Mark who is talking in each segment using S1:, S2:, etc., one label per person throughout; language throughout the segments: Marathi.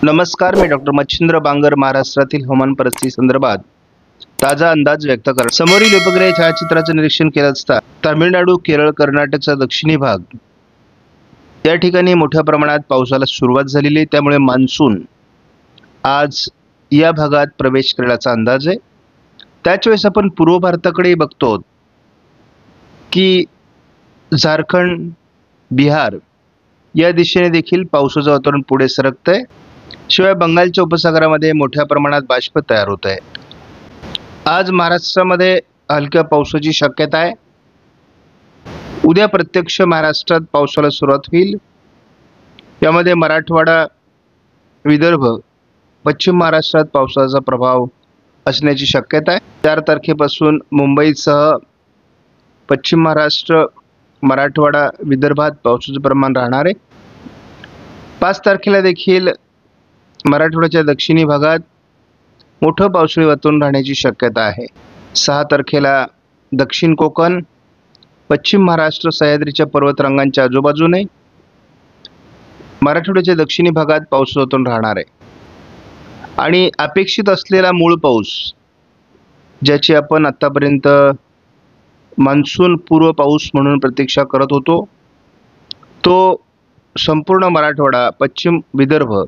S1: नमस्कार, मी डॉक्टर मच्छिंद्र बांगर महाराष्ट्रातील हवामान परिस्थिती संदर्भात ताजा अंदाज व्यक्त करतो। समोरील उपग्रह छायाचित्राचे निरीक्षण केले असता तामिळनाडू, केरळ, कर्नाटकचा दक्षिणी भाग या ठिकाणी मोठ्या प्रमाणात पावसाला सुरुवात झालेली आहे। त्यामुळे मान्सून आज या भागात प्रवेश करण्याचा अंदाज आहे। त्याच वेळेस आपण पूर्व भारताकडे बघतो की झारखंड, बिहार या दिशेने देखील पावसाचं वातावरण पुढे सरकतंय। शिवाय बंगालच्या उपसागरामध्ये मोठ्या प्रमाणात बाष्प तयार होत आहे। आज महाराष्ट्रामध्ये हलक्या पावसाची शक्यता आहे। उद्या प्रत्यक्ष महाराष्ट्रात पावसाला सुरुवात होईल। यामध्ये मराठवाडा, विदर्भ, पश्चिम महाराष्ट्रात पावसाचा प्रभाव असण्याची शक्यता आहे। 4 तारखेपासून मुंबईसह पश्चिम महाराष्ट्र, मराठवाडा, विदर्भात पावसाचे प्रमाण राहणार आहे। 5 तारखेला देखील मराठवाड्याच्या दक्षिणी भागात मोठं पावसाळी वातावरण राहण्याची शक्यता आहे। 6 तारखेला दक्षिण कोकण, पश्चिम महाराष्ट्र, सह्याद्रीच्या पर्वतरांगांच्या आजूबाजूने मराठवाड्याच्या दक्षिणी भागात पावसाचं वातावरण राहणार आहे। आणि अपेक्षित असलेला मूळ पाऊस, ज्याची आपण आतापर्यंत मान्सून पूर्व पाऊस म्हणून प्रतीक्षा करत होतो, तो संपूर्ण मराठवाडा, पश्चिम विदर्भ,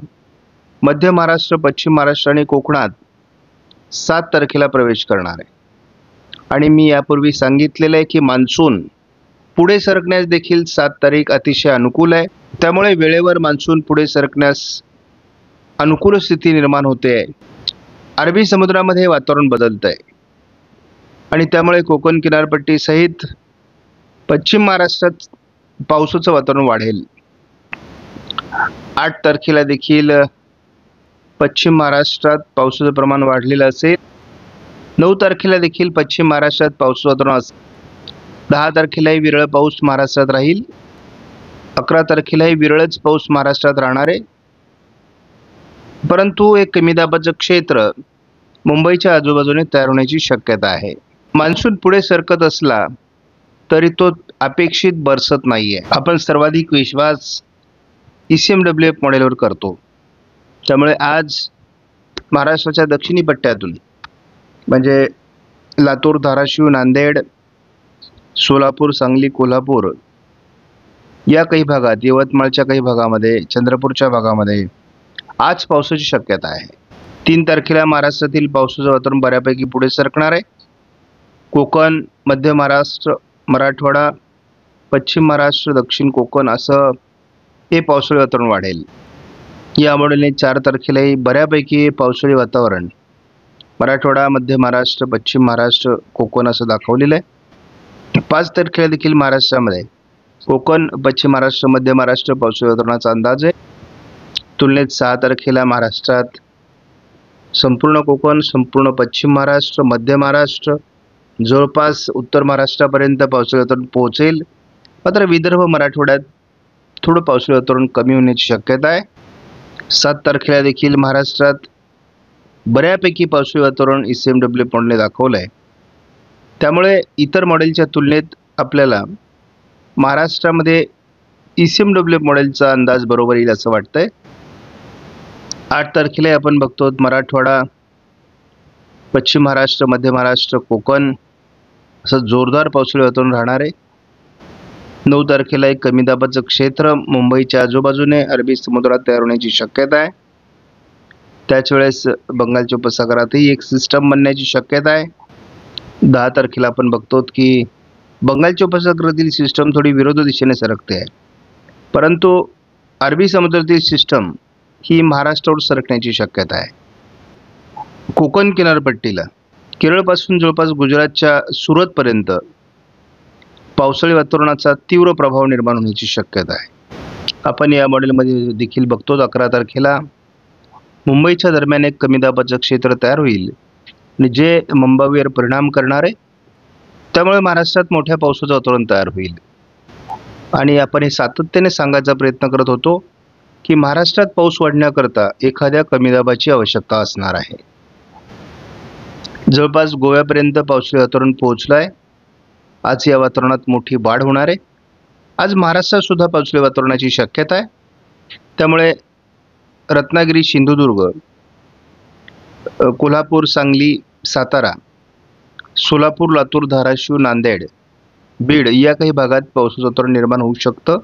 S1: मध्य महाराष्ट्र, पश्चिम महाराष्ट्र आणि कोकणात 7 तारखेला प्रवेश करणार आहे। आणि मी यापूर्वी सांगितलेलं आहे की मान्सून पुढे सरकण्यास देखील 7 तारीख अतिशय अनुकूल आहे। त्यामुळे वेळेवर मान्सून पुढे सरकण्यास अनुकूल स्थिती निर्माण होते आहे। अरबी समुद्रामध्ये वातावरण बदलत आहे आणि त्यामुळे कोकण किनारपट्टी सहित पश्चिम महाराष्ट्रात पावसाचं वातावरण वाढेल। 8 तारखेला देखील पश्चिम महाराष्ट्रात पावसाचं प्रमाण वाढलेलं असेल। 9 तारखेला देखील पश्चिम महाराष्ट्रात पावसाचं वातावरण असेल। 10 तारखेलाही विरळ पाऊस महाराष्ट्रात राहील। 11 तारखेलाही विरळच पाऊस महाराष्ट्रात राहणार आहे। परंतु एक कमी दाबाचं क्षेत्र मुंबईच्या आजूबाजूने तयार होण्याची शक्यता आहे। मान्सून पुढे सरकत असला तरी तो अपेक्षित बरसत नाहीये। आपण सर्वाधिक विश्वास ECMWF मॉडेलवर करतो। त्यामुळे आज महाराष्ट्राच्या दक्षिणी पट्ट्यातून म्हणजे लातूर, धाराशिव, नांदेड, सोलापूर, सांगली, कोल्हापूर या काही भागात, यवतमाळच्या काही भागामध्ये, चंद्रपूरच्या भागामध्ये आज पावसाची शक्यता आहे। 3 तारखेला महाराष्ट्रातील पावसाचं वातावरण बऱ्यापैकी पुढे सरकणार आहे। कोकण, मध्य महाराष्ट्र, मराठवाडा, पश्चिम महाराष्ट्र, दक्षिण कोकण असं हे पावसाळी वातावरण वाढेल। या मॉडेलने 4 तारखेलाही बऱ्यापैकी पावसाळी वातावरण मराठवाडा, मध्य महाराष्ट्र, पश्चिम महाराष्ट्र, कोकण असं दाखवलेलं आहे। 5 तारखेला देखील महाराष्ट्रामध्ये कोकण, पश्चिम महाराष्ट्र, मध्य महाराष्ट्र पावसाळी वातावरणाचा अंदाज आहे। तुलनेत 6 तारखेला महाराष्ट्रात संपूर्ण कोकण, संपूर्ण पश्चिम महाराष्ट्र, मध्य महाराष्ट्र, जवळपास उत्तर महाराष्ट्रापर्यंत पावसाळी वातावरण पोहोचेल। मात्र विदर्भ, मराठवाड्यात थोडं पावसाळी वातावरण कमी होण्याची शक्यता आहे। 7 तारखेला देखील महाराष्ट्रात बऱ्यापैकी पावसाळी वातावरण ECMWF मॉडेलने दाखवलं आहे। त्यामुळे इतर मॉडेलच्या तुलनेत आपल्याला महाराष्ट्रामध्ये ECMWF मॉडेलचा अंदाज बरोबर येईल असं वाटतंय। 8 तारखेला आपण बघतो मराठवाडा, पश्चिम महाराष्ट्र, मध्य महाराष्ट्र, कोकण असं जोरदार पावसाळी वातावरण राहणार आहे। 9 तारखेला एक कमी दाबाचं क्षेत्र मुंबईच्या आजूबाजूने अरबी समुद्रात तयार होण्याची शक्यता आहे। त्याच वेळेस बंगालच्या उपसागरातही एक सिस्टम बनण्याची शक्यता आहे। 10 तारखेला आपण बघतो की बंगालच्या उपसागरातील सिस्टम थोडी विरोधी दिशेने सरकते आहे, परंतु अरबी समुद्रातील सिस्टम ही महाराष्ट्रावर सरकण्याची शक्यता आहे। कोकण किनारपट्टीला केरळपासून जवळपास गुजरातच्या सुरतपर्यंत पावसाळी वातावरणाचा तीव्र प्रभाव निर्माण होण्याची शक्यता आहे। आपण या मॉडेलमध्ये देखील बघतो 11 तारखेला मुंबईच्या दरम्यान एक कमी दाबाचं क्षेत्र तयार होईल आणि जे मुंबईवर परिणाम करणार आहे। त्यामुळे महाराष्ट्रात मोठ्या पावसाचं वातावरण तयार होईल। आणि आपण हे सातत्याने सांगायचा प्रयत्न करत होतो की महाराष्ट्रात पाऊस वाढण्याकरता एखाद्या कमी दाबाची आवश्यकता असणार आहे। जवळपास गोव्यापर्यंत पावसाळी वातावरण पोहोचलं आहे। आज या वातावरणात मोठी वाढ होणार आहे। आज महाराष्ट्रात सुद्धा पावसाळी वातावरणाची शक्यता आहे। त्यामुळे रत्नागिरी, सिंधुदुर्ग, कोल्हापूर, सांगली, सातारा, सोलापूर, लातूर, धाराशिव, नांदेड, बीड या काही भागात पावसाचं वातावरण निर्माण होऊ शकतं.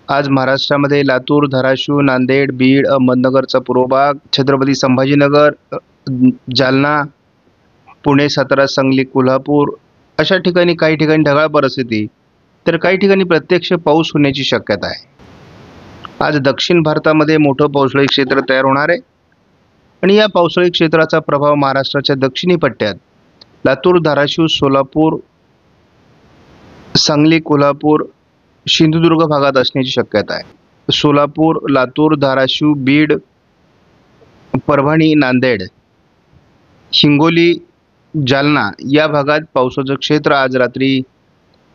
S1: आज महाराष्ट्रामध्ये लातूर, धाराशिव, नांदेड, बीड, अहमदनगरचा पूर्व भाग, छत्रपती संभाजीनगर, जालना, पुणे, सातारा, सांगली, कोल्हापूर अशा ठिकाणी काही ठिकाणी ढगाळ परिस्थिती, तर काही ठिकाणी प्रत्यक्ष पाऊस होण्याची शक्यता आहे. आज दक्षिण भारतामध्ये मोठं पावसाळी क्षेत्र तयार होणार आहे आणि या पावसाळी क्षेत्राचा प्रभाव महाराष्ट्राच्या दक्षिणी पट्ट्यात लातूर, धाराशिव, सोलापूर, सांगली, कोल्हापूर, सिंधुदुर्ग भागात असण्याची शक्यता आहे. सोलापूर, लातूर, धाराशिव, बीड, परभणी, नांदेड, हिंगोली, जालना या भागात पावसाचं क्षेत्र आज रात्री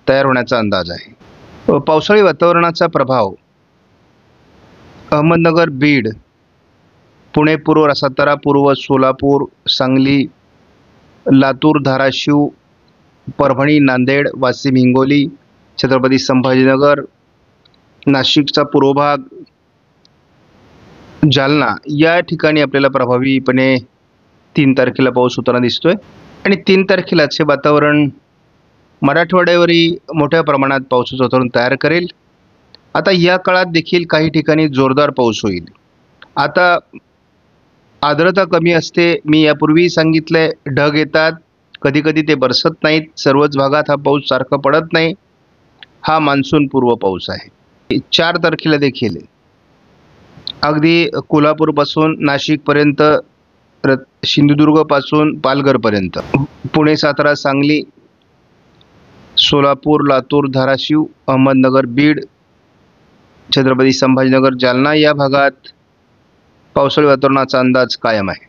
S1: तयार होण्याचा अंदाज आहे. पावसाळी वातावरणाचा प्रभाव अहमदनगर, बीड, पुणे पूर्व, सातारा पूर्व, सोलापूर, सांगली, लातूर, धाराशिव, परभणी, नांदेड, वाशिम, हिंगोली, छत्रपती संभाजीनगर, नाशिकचा पूर्व भाग, जालना या ठिकाणी आपल्याला प्रभावीपणे 3 तारखेला पाऊस होताना दिसतोय आणि 3 तारखेलाच हे वातावरण मराठवाड्यावरही मोठ्या प्रमाणात पावसाचं वातावरण तयार करेल. आता या काळात देखील काही ठिकाणी जोरदार पाऊस होईल. आता आर्द्रता कमी असते, मी यापूर्वी सांगितलंय, ढग येतात, कधी कधी ते बरसत नाहीत, सर्वच भागात हा पाऊस सारखा पडत नाही. हा मान्सून पूर्व पाऊस आहे. 4 तारखेला देखील अगदी कोल्हापूरपासून नाशिकपर्यंत, सिंधुदुर्गपासून पालघरपर्यंत, पुणे, सातारा, सांगली, सोलापूर, लातूर, धाराशिव, अहमदनगर, बीड, छत्रपती संभाजीनगर, जालना या भागात पावसाळी वातावरणाचा अंदाज कायम आहे.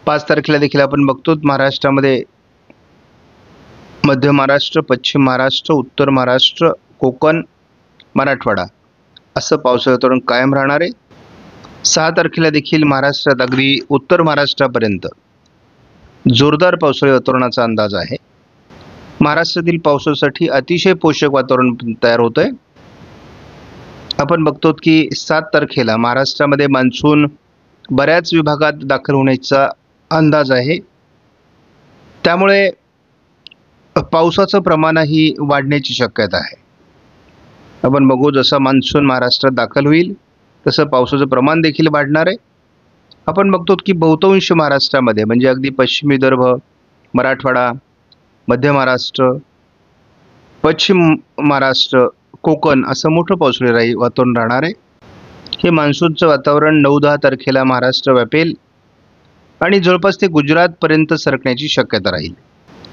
S1: 5 तारखेला देखील आपण बघतो महाराष्ट्रामध्ये मध्य महाराष्ट्र, पश्चिम महाराष्ट्र, उत्तर महाराष्ट्र, कोकण, मराठवाडा असं पावसाळी वातावरण कायम राहणार आहे. 6 तारखेला देखील महाराष्ट्रात अगदी उत्तर महाराष्ट्रापर्यंत जोरदार पावसाळी वातावरणाचा अंदाज आहे. महाराष्ट्रातील पावसासाठी अतिशय पोषक वातावरण तयार होत आहे. आपण बघतो की 7 तारखेला महाराष्ट्रामध्ये मान्सून बऱ्याच विभागात दाखल होण्याचा अंदाज आहे. त्यामुळे पावसाचं प्रमाणही वाढण्याची शक्यता आहे. आपण बघू, जसा मान्सून महाराष्ट्रात दाखल होईल तसं पावसाचं प्रमाण देखील वाढणार आहे. आपण बघतो की बहुतांश महाराष्ट्रामध्ये म्हणजे अगदी पश्चिम विदर्भ, मराठवाडा, मध्य महाराष्ट्र, पश्चिम महाराष्ट्र, कोकण असं मोठं पावसाळी वातावरण राहणार आहे. हे मान्सूनचं वातावरण 9-10 तारखेला महाराष्ट्र व्यापेल आणि जवळपास ते गुजरातपर्यंत सरकण्याची शक्यता राहील.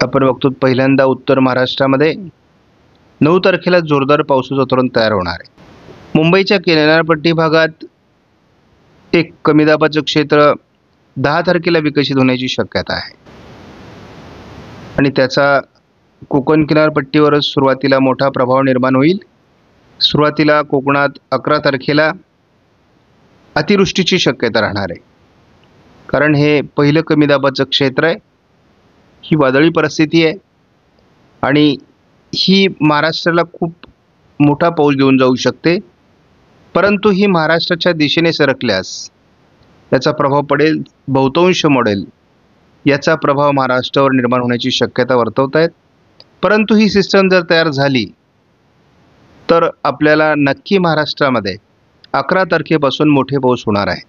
S1: आपण बघतो पहिल्यांदा उत्तर महाराष्ट्रामध्ये 9 तारखेला जोरदार पावसाचं वातावरण तयार होणार आहे. मुंबईच्या किनारपट्टी भागात एक कमी दाबाचं क्षेत्र 10 तारखेला विकसित होण्याची शक्यता आहे आणि त्याचा कोकण किनारपट्टीवर सुरुवातीला मोठा प्रभाव निर्माण होईल. सुरुवातीला कोकणात 11 तारखेला अतिवृष्टीची शक्यता राहणार आहे, कारण हे पहिलं कमी दाबाचं क्षेत्र आहे. ही वादळी परिस्थिती आहे आणि ही महाराष्ट्राला खूप मोठा पाऊस घेऊन जाऊ शकते. परंतु ही महाराष्ट्राच्या दिशेने सरकल्यास याचा प्रभाव पडेल, बहुतांश मॉडेल याचा प्रभाव महाराष्ट्रावर निर्माण होण्याची शक्यता वर्तवत आहेत. परंतु ही सिस्टम जर तयार झाली तर आपल्याला नक्की महाराष्ट्रामध्ये 11 तारखेपासून मोठे पाऊस होणार आहे.